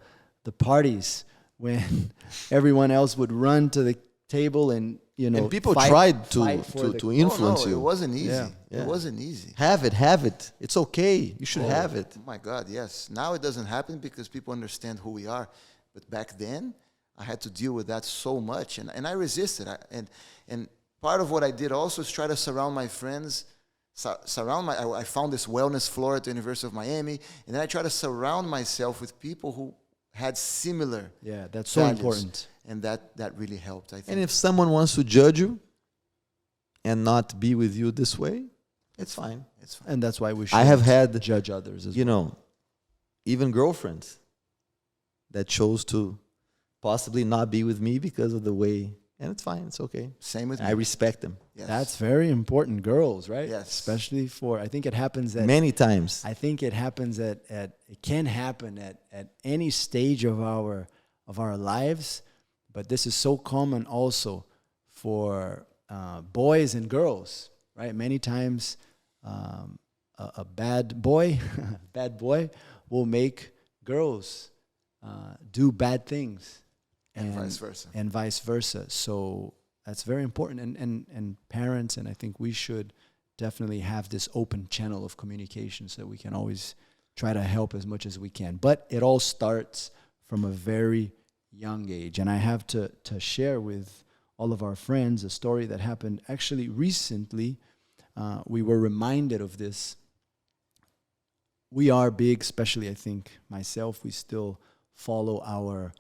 parties when everyone else would run to the table and, you know, And people fight, tried to influence no, you. It wasn't easy. Yeah. It wasn't easy. Have it. It's okay. You should have it. Oh my God, yes. Now it doesn't happen because people understand who we are. But back then, I had to deal with that so much, and I resisted. And part of what I did also is try to surround my friends. I found this wellness floor at the University of Miami, and then I try to surround myself with people who had similar. Yeah, that's so values. important. And that really helped, I think. And if someone wants to judge you and not be with you this way, it's fine. It's fine. And that's why we should I have had, judge others as well. you know, even girlfriends that chose to possibly not be with me because of the way, and it's fine. It's okay. Same with me. I respect them. Yes. That's very important, girls, right? Yes. Especially for, I think it happens at Many times. I think it happens at it can happen at any stage of our lives, but this is so common also for boys and girls, right? Many times a bad boy will make girls do bad things, And vice versa. and vice versa. So that's very important, and parents, and I think we should definitely have this open channel of communication so that we can always try to help as much as we can. But it all starts from a very young age. And I have to share with all of our friends a story that happened actually recently. We were reminded of this. We are big, especially I think myself, we still follow our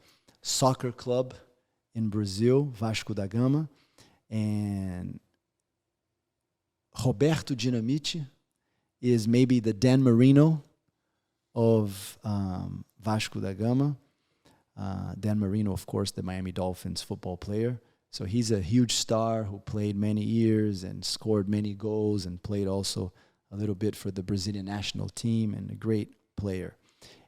soccer club in Brazil, Vasco da Gama. And Roberto Dinamite is maybe the Dan Marino of Vasco da Gama. Dan Marino, of course, the Miami Dolphins football player. So he's a huge star who played many years and scored many goals and played also a little bit for the Brazilian national team, and a great player.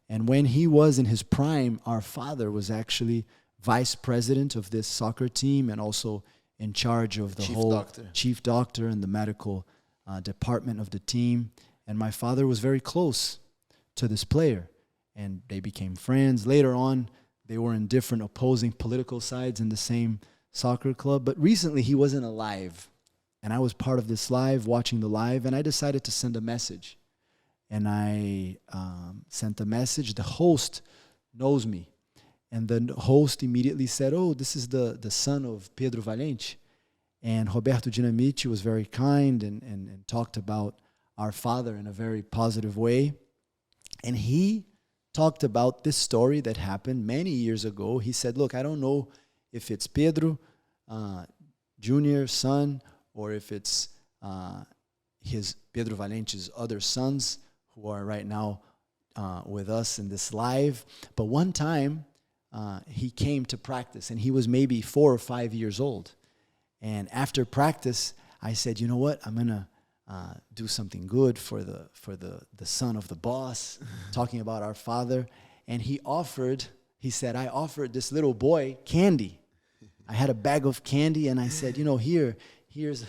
And when he was in his prime, our father was actually vice president of this soccer team and also in charge of the chief doctor and the medical department of the team. And my father was very close to this player, and they became friends. Later on, they were in different opposing political sides in the same soccer club. But recently, he wasn't alive, and I was part of this live, watching the live, and I decided to send a message. And I sent a message. The host knows me. And the host immediately said, "Oh, this is the son of Pedro Valente." And Roberto Dinamite was very kind and talked about our father in a very positive way. And he talked about this story that happened many years ago. He said, "Look, I don't know if it's Pedro Jr., son, or if it's his Pedro Valente's other sons who are right now with us in this live. But one time, he came to practice, and he was maybe 4 or 5 years old. And after practice, I said, you know what? I'm gonna do something good for the son of the boss," talking about our father. And he said, "I offered this little boy candy. I had a bag of candy, and I said, here's,"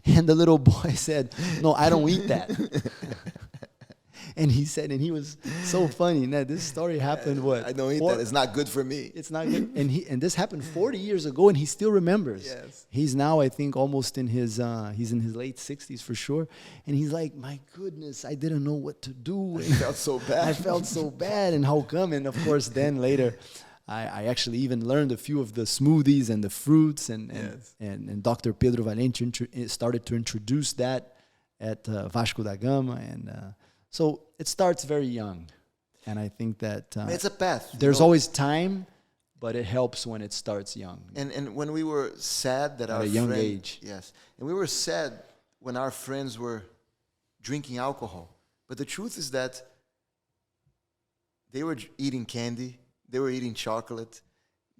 and the little boy said, "No, I don't eat that." And he said, and he was so funny. Now, this story happened, what? I don't eat that. It's not good for me. It's not good. And this happened 40 years ago, and he still remembers. Yes. He's now, I think, almost in his, he's in his late 60s for sure. And he's like, "My goodness, I didn't know what to do." I felt so bad. I felt so bad, and how come? And of course, then later, I actually even learned a few of the smoothies and the fruits, and Dr. Pedro Valente started to introduce that at Vasco da Gama. And so it starts very young. And I think that It's a path. there's always time, but it helps when it starts young. And when we were sad that At our a young friend- age. Yes. And we were sad when our friends were drinking alcohol. But the truth is that they were eating candy, they were eating chocolate.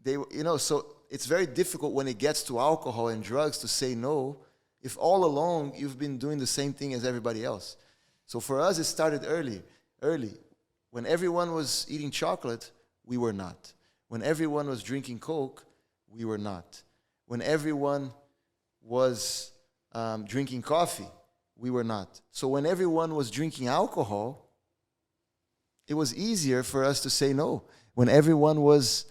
They were, so it's very difficult when it gets to alcohol and drugs to say no if all along you've been doing the same thing as everybody else. So for us, it started early. When everyone was eating chocolate, we were not. When everyone was drinking Coke, we were not. When everyone was drinking coffee, we were not. So when everyone was drinking alcohol, it was easier for us to say no. When everyone was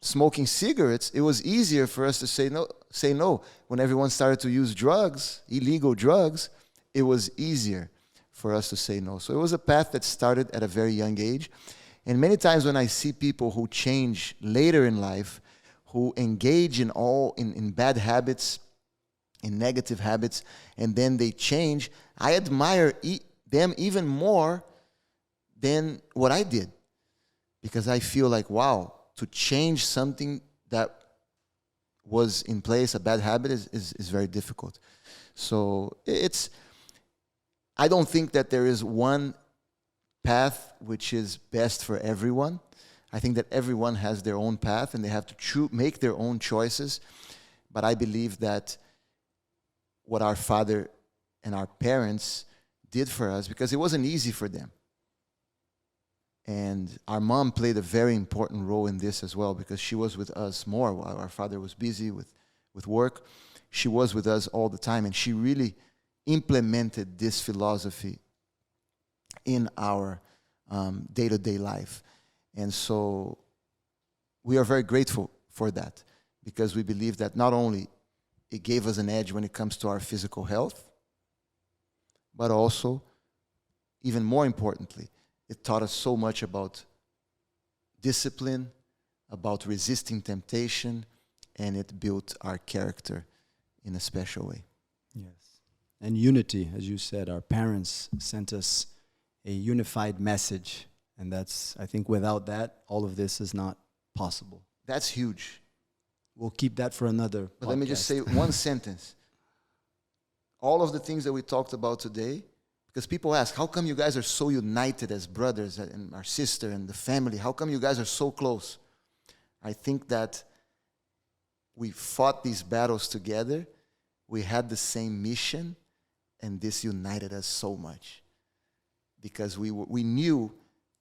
smoking cigarettes, it was easier for us to say no. When everyone started to use drugs, illegal drugs, it was easier for us to say no. So it was a path that started at a very young age. And many times when I see people who change later in life, who engage in bad habits, in negative habits, and then they change, I admire them even more than what I did. Because I feel like, wow, to change something that was in place, a bad habit, is very difficult. So I don't think that there is one path which is best for everyone. I think that everyone has their own path and they have to make their own choices. But I believe that what our father and our parents did for us, because it wasn't easy for them. And our mom played a very important role in this as well, because she was with us more while our father was busy with work. She was with us all the time, and she really implemented this philosophy in our day-to-day life. And so we are very grateful for that, because we believe that not only it gave us an edge when it comes to our physical health, but also, even more importantly, it taught us so much about discipline, about resisting temptation, and it built our character in a special way. Yes. And unity, as you said, our parents sent us a unified message. And that's, I think without that, all of this is not possible. That's huge. We'll keep that for another But let me just say one sentence. All of the things that we talked about today, because people ask, how come you guys are so united as brothers and our sister and the family? How come you guys are so close? I think that we fought these battles together. We had the same mission, and this united us so much. Because we knew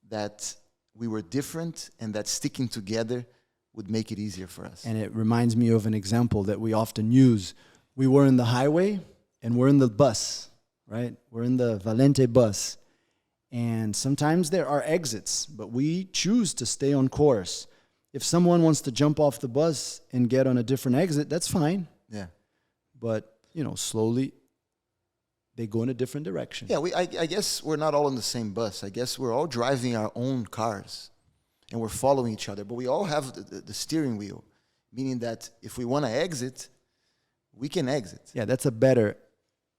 that we were different and that sticking together would make it easier for us. And it reminds me of an example that we often use. We were in the highway and we're in the bus, right? We're in the Valente bus. And sometimes there are exits, but we choose to stay on course. If someone wants to jump off the bus and get on a different exit, that's fine. Yeah. But, slowly they go in a different direction. Yeah, I guess we're not all in the same bus. I guess we're all driving our own cars and we're following each other. But we all have the steering wheel, meaning that if we want to exit, we can exit. Yeah, that's a better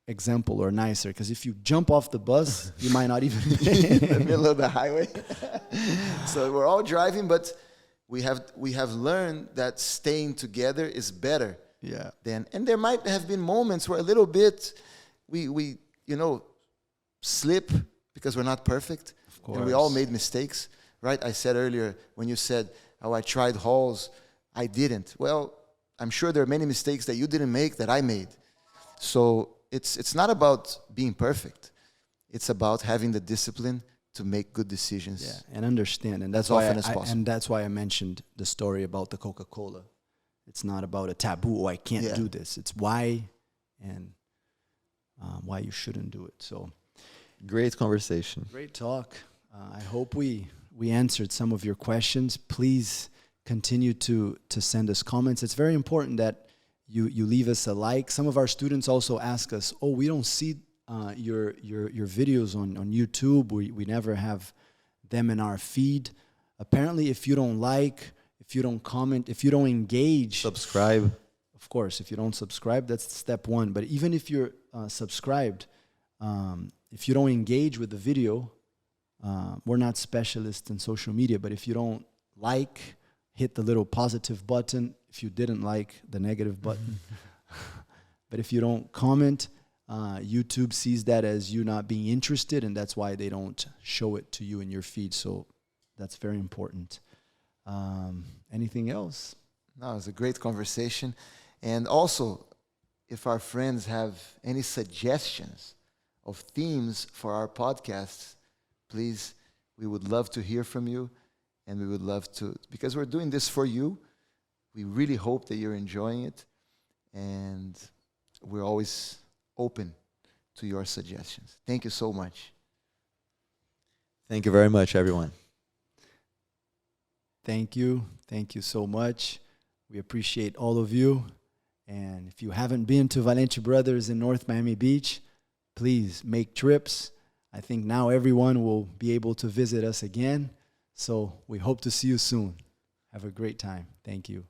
example, or nicer, because if you jump off the bus, you might not even in the middle of the highway. So we're all driving, but we have learned that staying together is better. Yeah. And there might have been moments where a little bit we slip, because we're not perfect. Of course. And we all made mistakes, right? I said earlier, when you said, I tried halls, I didn't. Well, I'm sure there are many mistakes that you didn't make that I made. So it's not about being perfect. It's about having the discipline to make good decisions. Yeah, and understand. And that's why I mentioned the story about the Coca-Cola. It's not about a taboo, I can't do this. It's why, and why you shouldn't do it. So, great conversation. Great talk. I hope we answered some of your questions. Please continue to send us comments. It's very important that you leave us a like. Some of our students also ask us, we don't see your videos on YouTube. We never have them in our feed. Apparently, if you don't like, if you don't comment, if you don't engage, subscribe. Of course, if you don't subscribe, that's step one. But even if you're subscribed, if you don't engage with the video, We're not specialists in social media, but if you don't like, hit the little positive button. If you didn't like, the negative button. But if you don't comment, YouTube sees that as you not being interested, and that's why they don't show it to you in your feed. So that's very important. Anything else? No, it was a great conversation. And also, if our friends have any suggestions of themes for our podcasts, please, we would love to hear from you. And we would love to, because we're doing this for you. We really hope that you're enjoying it. And we're always open to your suggestions. Thank you so much. Thank you very much, everyone. Thank you. Thank you so much. We appreciate all of you. And if you haven't been to Valente Brothers in North Miami Beach, please make trips. I think now everyone will be able to visit us again. So we hope to see you soon. Have a great time. Thank you.